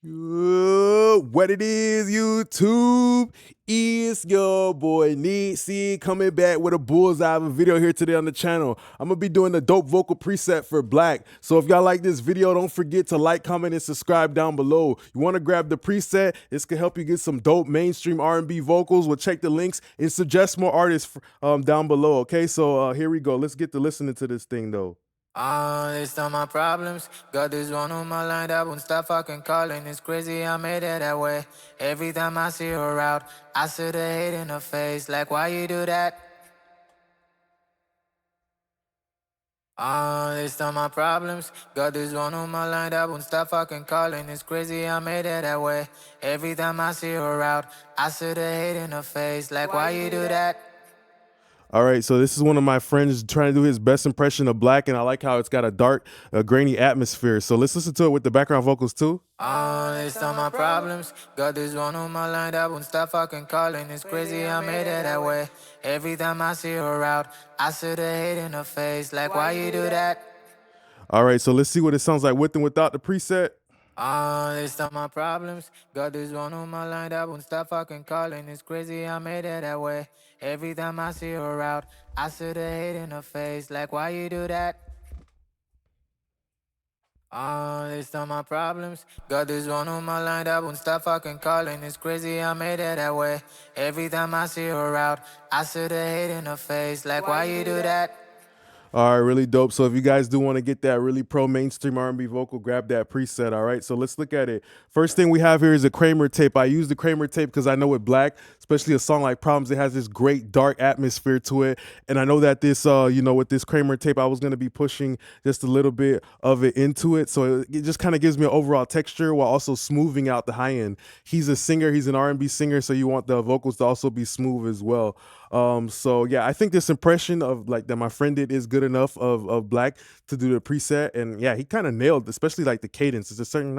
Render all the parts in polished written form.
What it is, YouTube? It's your boy Neezy coming back with a bullseye of a video here today on the channel. I'm gonna be doing the dope vocal preset for Black. So if y'all like this video, don't forget to like, comment, and subscribe down below. You want to grab the preset? This can help you get some dope mainstream R&B vocals. We'll check the links and suggest more artists down below. Okay, so here we go. Let's get to listening to this thing though. It's all my problems. Got this one on my line that won't stop fucking calling. It's crazy, I made it that way. Every time I see her out, I see the hate in her face. Like, why you do that? It's all my problems. Got this one on my line that won't stop fucking calling. It's crazy, I made it that way. Every time I see her out, I see the hate in her face. Like, why you do that? All right, so this is one of my friends trying to do his best impression of Black, and I like how it's got a dark, grainy atmosphere. So let's listen to it with the background vocals too. It's all my problems. Got this one on my line that won't stop fucking calling. It's crazy, I made it that way. Every time I see her out, I see the hate in her face. Like, why you do that? All right, so let's see what it sounds like with and without the preset. It's all my problems. Got this one on my line that won't stop fucking calling. It's crazy, I made it that way. Every time I see her out, I see the hate in her face. Like, why you do that? It's all my problems. Got this one on my line that won't stop fucking calling. It's crazy, I made it that way. Every time I see her out, I see the hate in her face. Like, why you do that? All right, really dope. So if you guys do want to get that really pro mainstream R&B vocal, grab that preset. All right, so let's look at it. First thing we have here is a Kramer tape. I use the Kramer tape because I know with Black, especially a song like Problems, it has this great dark atmosphere to it. And I know that this, with this Kramer tape, I was going to be pushing just a little bit of it into it. So it just kind of gives me an overall texture while also smoothing out the high end. He's a singer, he's an R&B singer, so you want the vocals to also be smooth as well. So yeah, I think this impression of like that my friend did is good enough of Black to do the preset, and yeah, he kind of nailed, especially like the cadence. It's a certain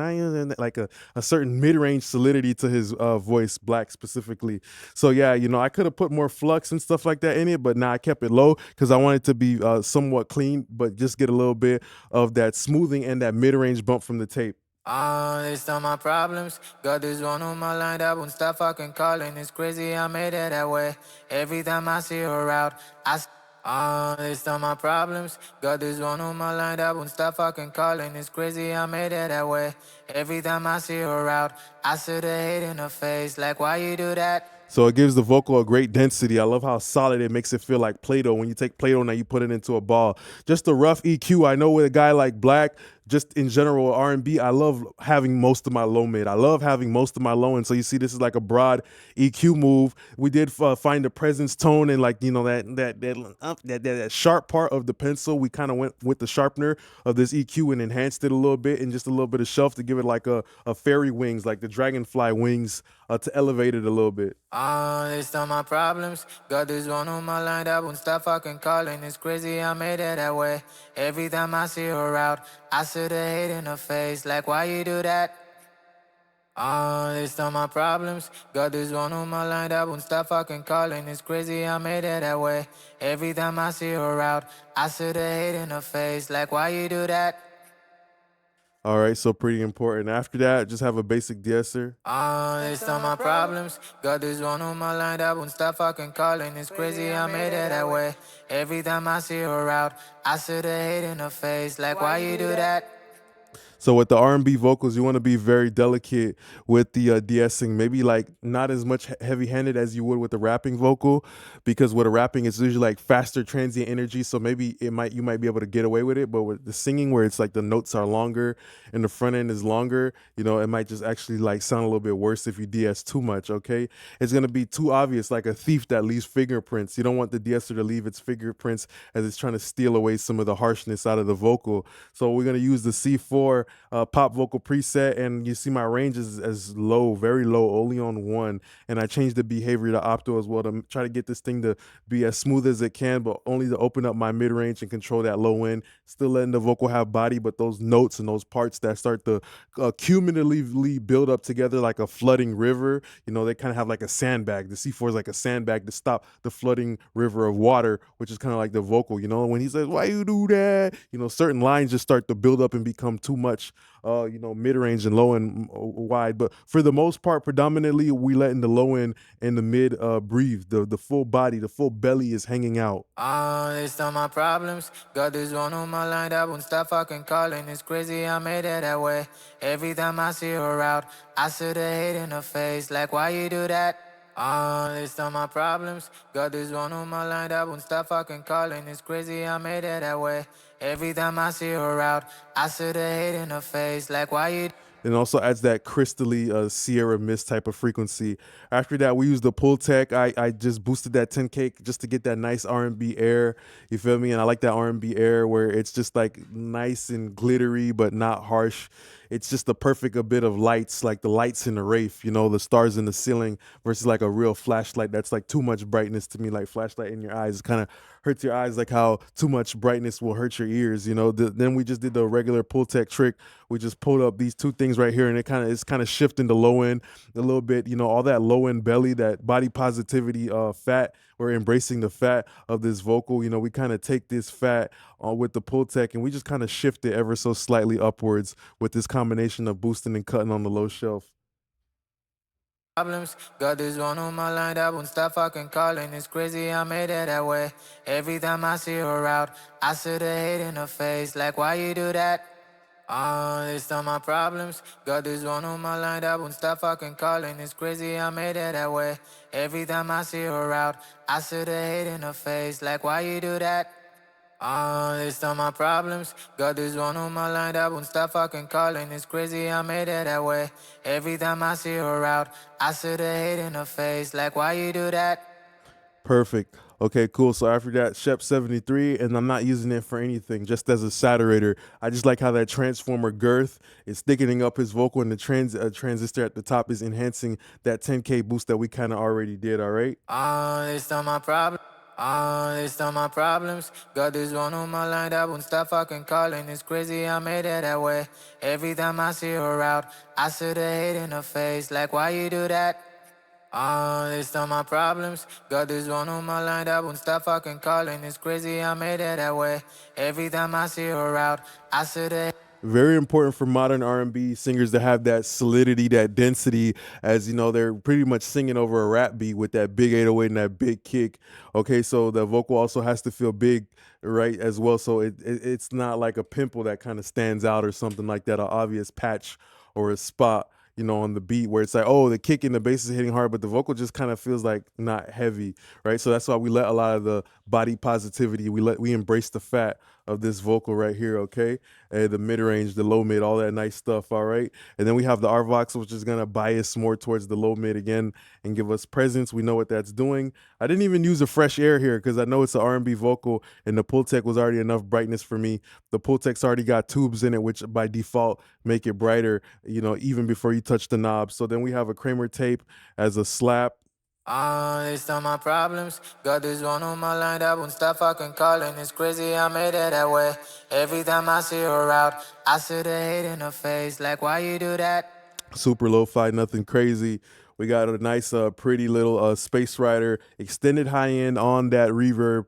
like a certain mid-range solidity to his voice, Black specifically. So yeah, I could have put more flux and stuff like that in it, but now I kept it low because I wanted to be somewhat clean, but just get a little bit of that smoothing and that mid-range bump from the tape. It's all my problems. Got this one on my line that won't stop fucking calling. It's crazy, I made it that way. Every time I see her out, it's all my problems. Got this one on my line that won't stop fucking calling. It's crazy, I made it that way. Every time I see her out, I see the hate in her face. Like, why you do that? So it gives the vocal a great density. I love how solid it makes it feel like Play-Doh. When you take Play-Doh and you put it into a ball. Just a rough EQ. I know with a guy like Black, just in general, R&B, I love having most of my low mid. I love having most of my low end. So you see this is like a broad EQ move. We did find the presence tone and like, that sharp part of the pencil. We kind of went with the sharpener of this EQ and enhanced it a little bit and just a little bit of shelf to give it like a fairy wings, like the dragonfly wings to elevate it a little bit. It's all my problems. Got this one on my line that won't stop fucking calling. It's crazy, I made it that way. Every time I see her out, I see the hate in her face. Like, why you do that? It's all my problems. Got this one on my line that won't stop fucking calling. It's crazy, I made it that way. Every time I see her out, I see the hate in her face. Like, why you do that? All right, so pretty important. After that, just have a basic de-esser. It's all my problems. Got this one on my line that won't stop fucking calling. It's crazy, I made it that way. Every time I see her out, I see the hate in her face. Like, why you do that? So with the R&B vocals, you want to be very delicate with the de-essing. Maybe like not as much heavy-handed as you would with the rapping vocal, because with a rapping, it's usually like faster transient energy. So maybe you might be able to get away with it. But with the singing, where it's like the notes are longer and the front end is longer, it might just actually like sound a little bit worse if you de-ess too much. Okay, it's gonna be too obvious, like a thief that leaves fingerprints. You don't want the de-esser to leave its fingerprints as it's trying to steal away some of the harshness out of the vocal. So we're gonna use the C4 pop vocal preset, and you see my range is as low, very low, only on 1, and I changed the behavior to opto as well to try to get this thing to be as smooth as it can, but only to open up my mid-range and control that low end, still letting the vocal have body, but those notes and those parts that start to cumulatively build up together like a flooding river, they kind of have like a sandbag. The C4 is like a sandbag to stop the flooding river of water, which is kind of like the vocal, when he says, why you do that, certain lines just start to build up and become too much. much mid-range and low and wide. But for the most part, predominantly we letting the low end and the mid breathe. The full body, the full belly is hanging out. List all my problems. Got this one on my line that won't stop fucking calling. It's crazy, I made it that way. Every time I see her out, I see the hate in her face. Like, why you do that? List all my problems. Got this one on my line that won't stop fucking calling. It's crazy, I made it that way. Every time I see her out, I see the hate in her face. Like, why you? And also adds that crystally Sierra Mist type of frequency. After that, we use the pull tech. I just boosted that 10K just to get that nice R&B air. You feel me? And I like that R&B air where it's just like nice and glittery but not harsh. It's just the perfect a bit of lights, like the lights in the Wraith, the stars in the ceiling versus like a real flashlight that's like too much brightness to me, like flashlight in your eyes. It kind of hurts your eyes, like how too much brightness will hurt your ears. Then we just did the regular pull tech trick. We just pulled up these two things right here, and it's kind of shifting the low end a little bit. All that low end belly, that body positivity, fat. We're embracing the fat of this vocal. We kind of take this fat with the pull tech, and we just kind of shift it ever so slightly upwards with this combination of boosting and cutting on the low shelf. Problems. Got this one on my line that won't stop fucking calling. It's crazy, I made it that way. Every time I see her out, I see the hate in her face. Like, why you do that? List all my problems. Got this one on my line that won't stop fucking calling. It's crazy, I made it that way. Every time I see her out, I see the hate in her face. Like, why you do that? List all my problems. Got this one on my line that won't stop fucking calling. It's crazy, I made it that way. Every time I see her out, I see the hate in her face. Like, why you do that? Perfect. Okay, cool. So after that, Shep 73, and I'm not using it for anything, just as a saturator. I just like how that transformer girth is thickening up his vocal, and the transistor at the top is enhancing that 10K boost that we kind of already did, all right? List all my problems. List all my problems. Got this one on my line that won't stop fucking calling. It's crazy, I made it that way. Every time I see her out, I see the hate in her face. Like, why you do that? List all my problems. Got this one on my line that won't stop fucking calling. It's crazy, I made it that way. Every time I see her out, I see the. Very important for modern R&B singers to have that solidity, that density, as they're pretty much singing over a rap beat with that big 808 and that big kick. Okay, so the vocal also has to feel big, right, as well. So it's not like a pimple that kind of stands out or something like that, an obvious patch or a spot. On the beat where it's like, oh, the kick and the bass is hitting hard, but the vocal just kind of feels like not heavy, right? So that's why we let a lot of the body positivity, we embrace the fat of this vocal right here, okay? The mid range, the low mid, all that nice stuff, all right? And then we have the RVox, which is gonna bias more towards the low mid again and give us presence. We know what that's doing. I didn't even use a fresh air here because I know it's an R&B vocal, and the pull tech was already enough brightness for me. The pull tech's already got tubes in it, which by default make it brighter, even before you touch the knob. So then we have a Kramer tape as a slap. List all my problems. Got this one on my line that won't stop fucking calling. It's crazy, I made it that way. Every time I see her out, I see the hate in her face. Like, why you do that? Super lo-fi, nothing crazy. We got a nice, pretty little Space Rider extended high end on that reverb,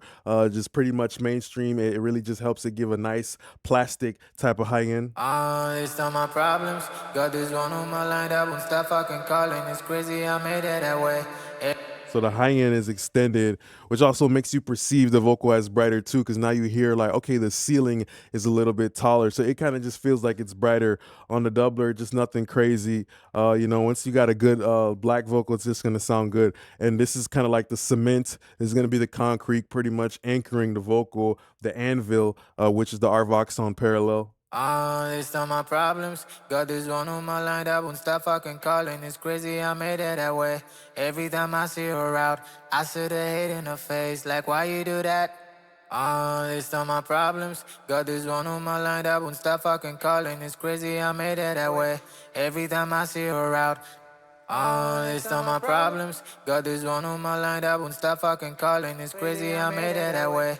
just pretty much mainstream. It really just helps it give a nice plastic type of high end. List all my problems. Got this one on my line that won't stop fucking calling. It's crazy, I made it that way. So the high end is extended, which also makes you perceive the vocal as brighter too, because now you hear like, okay, the ceiling is a little bit taller. So it kind of just feels like it's brighter. On the doubler, just nothing crazy. Once you got a good black vocal, it's just gonna sound good. And this is kind of like the cement. This is gonna be the concrete pretty much anchoring the vocal, the anvil, which is the RVox on parallel. List all my problems. Got this one on my line that won't stop fucking calling. It's crazy, I made it that way. Every time I see her out, I see the hate in her face. Like, why you do that? List all my problems. Got this one on my line that won't stop fucking calling. It's crazy, I made it that way. Every time I see her out. List all my problems. Got this one on my line that won't stop fucking calling. It's crazy, I made it that way.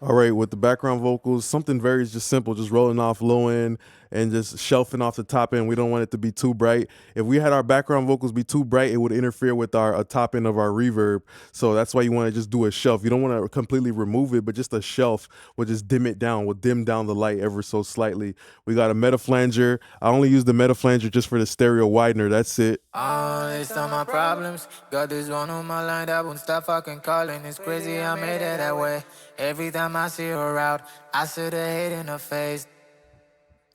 All right, with the background vocals, something very just simple, just rolling off low end and just shelving off the top end. We don't want it to be too bright. If we had our background vocals be too bright, it would interfere with our top end of our reverb. So that's why you want to just do a shelf. You don't want to completely remove it, but just a shelf will just dim it down, will dim down the light ever so slightly. We got a meta flanger. I only use the meta flanger just for the stereo widener. That's it. List all my problems. Got this one on my line that won't stop fucking calling. It's crazy I made it that way. Every time I see her out, I see the hate in her face.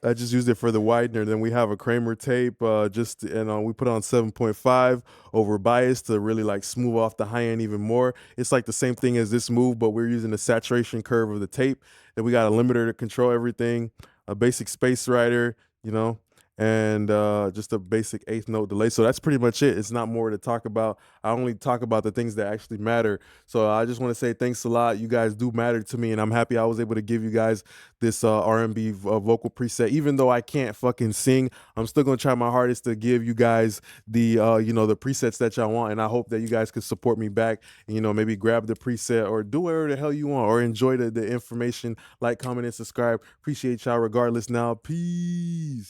I just used it for the widener. Then we have a Kramer tape, we put on 7.5 over bias to really like smooth off the high end even more. It's like the same thing as this move, but we're using the saturation curve of the tape. Then we got a limiter to control everything, a basic space rider, you know, and just a basic eighth note delay. So that's pretty much it. It's not more to talk about. I only talk about the things that actually matter. So I just want to say thanks a lot. You guys do matter to me, and I'm happy I was able to give you guys this R&B vocal preset. Even though I can't fucking sing, I'm still gonna try my hardest to give you guys the the presets that y'all want, and I hope that you guys could support me back and maybe grab the preset or do whatever the hell you want or enjoy the information. Like, comment, and subscribe. Appreciate y'all regardless. Now, peace.